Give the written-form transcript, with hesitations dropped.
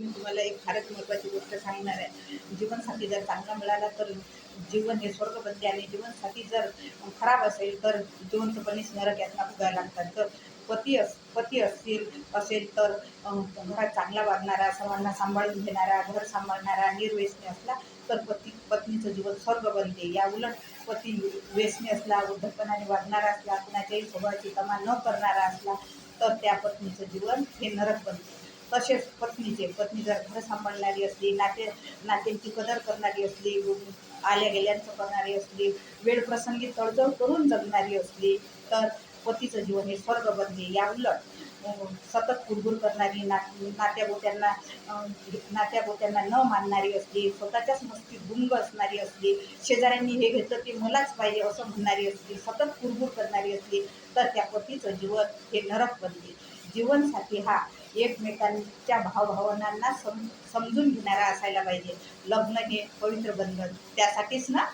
मी तुम्हाला एक फारच महत्त्वाची गोष्ट सांगणार आहे. जीवनसाथी जर चांगला मिळाला तर जीवन हे स्वर्ग बनते, आणि जीवनसाथी जर खराब असेल तर जिवंतपणेच नरक यातना भोगायला लागतात. तर पती असेल तर घरात चांगला वागणारा, सर्वांना सांभाळून घेणारा, घर सांभाळणारा, निर्व्यसनी असला तर पत्नीचं जीवन स्वर्ग बनते. या उलट पती व्यसनी असला, उद्धटपणाने वागणारा असला, कुणाच्याही स्वभावाची तमा न करणारा असला तर त्या पत्नीचं जीवन हे नरक बनते. तसेच पत्नी जर घर सांभाळणारी असली, नात्यांची कदर करणारी असली, आल्या गेल्यांचं करणारी असली, वेळप्रसंगी तडजोड करून जगणारी असली तर पतीचं जीवन हे स्वर्ग बनते. या उलट सतत कुरबुर करणारी, नात्यागोत्यांना न मानणारी असली, स्वतःच्याच मस्तीत गुंग असणारी असली, शेजाऱ्यांनी हे घेतलं ते मलाच पाहिजे असं म्हणणारी असली, सतत कुरबुर करणारी असली तर त्या पतीचं जीवन हे नरक बनते. जीवनसाथी हा एकमेकांच्या भावभावनांना समजून घेणारा असायला पाहिजे. लग्न हे पवित्र बंधन त्यासाठीच ना.